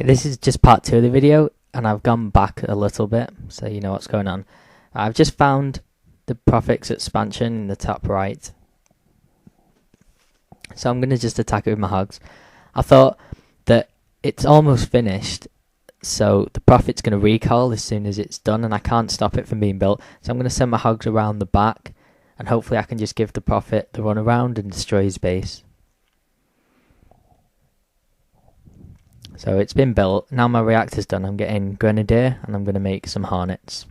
This is just part 2 of the video, and I've gone back a little bit, so you know what's going on. I've just found the Profix expansion in the top right, so I'm going to just attack it with my Hogs. I thought that it's almost finished, so the Profit's going to recall as soon as it's done, and I can't stop it from being built, so I'm going to send my Hogs around the back, and hopefully I can just give the Profit the run around and destroy his base. So it's been built. Now my reactor's done. I'm getting Grenadier and I'm going to make some Hornets.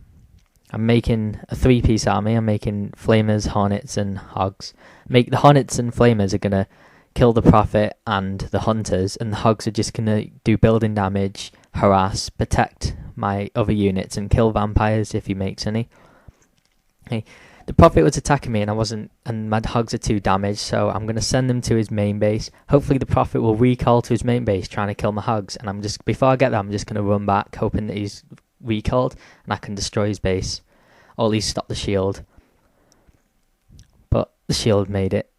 I'm making a 3-piece army. I'm making Flamers, Hornets and Hogs. The Hornets and Flamers are going to kill the Prophet and the Hunters, and the Hogs are just going to do building damage, harass, protect my other units and kill vampires if he makes any. Okay. The Prophet was attacking me and my Hogs are 2 damaged, so I'm going to send them to his main base. Hopefully the Prophet will recall to his main base trying to kill my Hogs, and before I get there I'm just going to run back hoping that he's recalled and I can destroy his base, or at least stop the shield. But the shield made it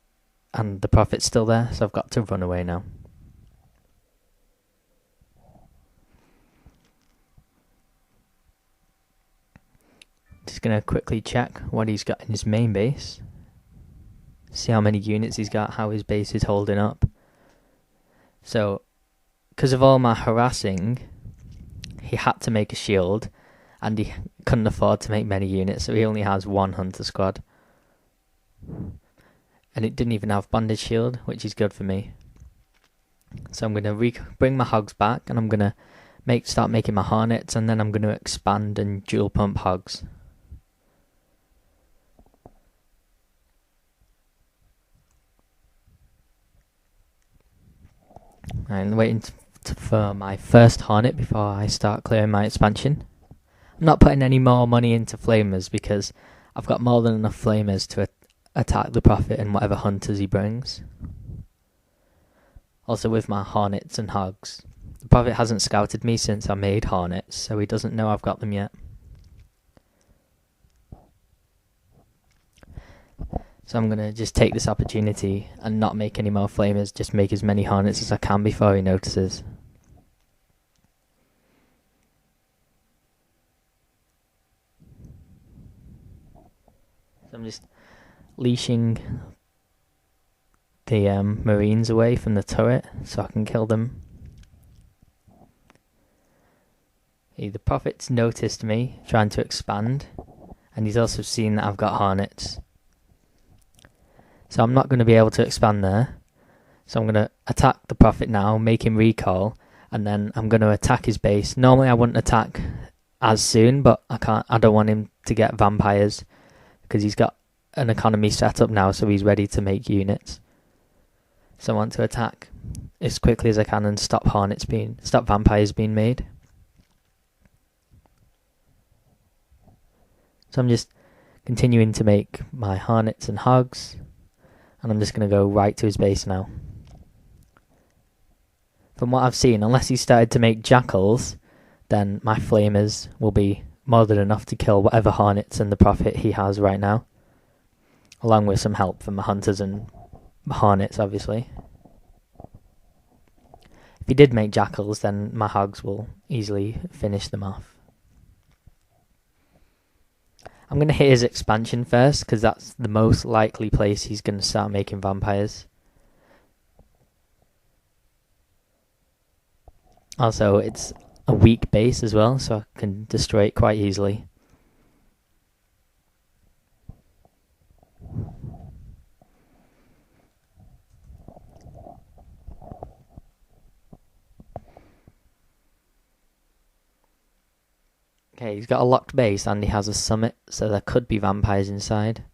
and the Prophet's still there, so I've got to run away now. Just going to quickly check what he's got in his main base. See how many units he's got, how his base is holding up. So, because of all my harassing, he had to make a shield, and he couldn't afford to make many units, so he only has 1 Hunter squad. And it didn't even have bondage shield, which is good for me. So I'm going to bring my Hogs back, and I'm going to start making my Hornets, and then I'm going to expand and dual pump Hogs. I'm waiting for my first Hornet before I start clearing my expansion. I'm not putting any more money into Flamers because I've got more than enough Flamers to attack the Prophet and whatever Hunters he brings. Also with my Hornets and Hogs. The Prophet hasn't scouted me since I made Hornets, so he doesn't know I've got them yet. So I'm going to just take this opportunity and not make any more Flamers, just make as many Hornets as I can before he notices. So I'm just leashing the Marines away from the turret so I can kill them. The Prophet's noticed me trying to expand, and he's also seen that I've got Hornets. So I'm not going to be able to expand there. So I'm going to attack the Prophet now, make him recall, and then I'm going to attack his base. Normally I wouldn't attack as soon, but I don't want him to get vampires because he's got an economy set up now, so he's ready to make units. So I want to attack as quickly as I can and stop vampires being made. So I'm just continuing to make my Hornets and Hogs. And I'm just going to go right to his base now. From what I've seen, unless he started to make Jackals, then my Flamers will be more than enough to kill whatever Hornets and the Prophet he has right now. Along with some help from the Hunters and Hornets, obviously. If he did make Jackals, then my Hogs will easily finish them off. I'm going to hit his expansion first, because that's the most likely place he's going to start making vampires. Also, it's a weak base as well, so I can destroy it quite easily. Okay, he's got a locked base and he has a summit, so there could be vampires inside.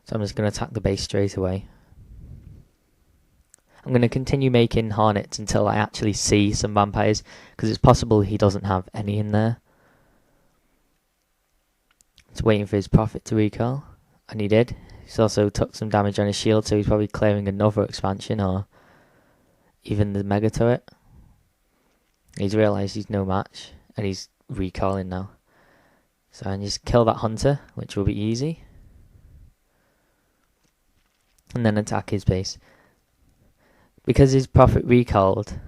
So I'm just going to attack the base straight away. I'm going to continue making Hornets until I actually see some vampires, because it's possible he doesn't have any in there. Just waiting for his Prophet to recall, and he did. He's also took some damage on his shield, so he's probably clearing another expansion or even the mega turret. He's realised he's no match, and he's recalling now. So I just kill that Hunter, which will be easy. And then attack his base. Because his Prophet recalled,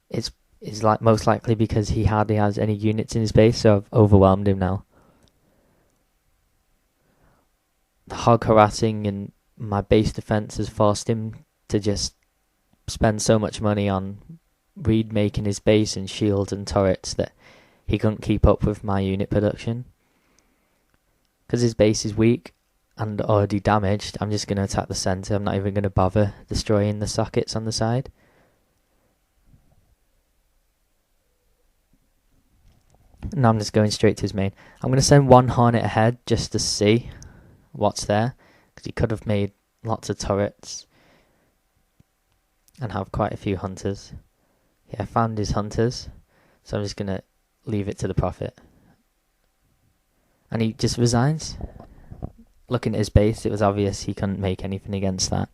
it's is like most likely because he hardly has any units in his base, so I've overwhelmed him now. The hog harassing and my base defense has forced him to just spend so much money on remaking his base and shields and turrets that he couldn't keep up with my unit production. Because his base is weak and already damaged, I'm just going to attack the centre. I'm not even going to bother destroying the sockets on the side. Now I'm just going straight to his main. I'm going to send one Hornet ahead just to see what's there, because he could have made lots of turrets and have quite a few hunters. Yeah, I found his hunters, so I'm just going to leave it to the Prophet. And he just resigns. Looking at his base, it was obvious he couldn't make anything against that.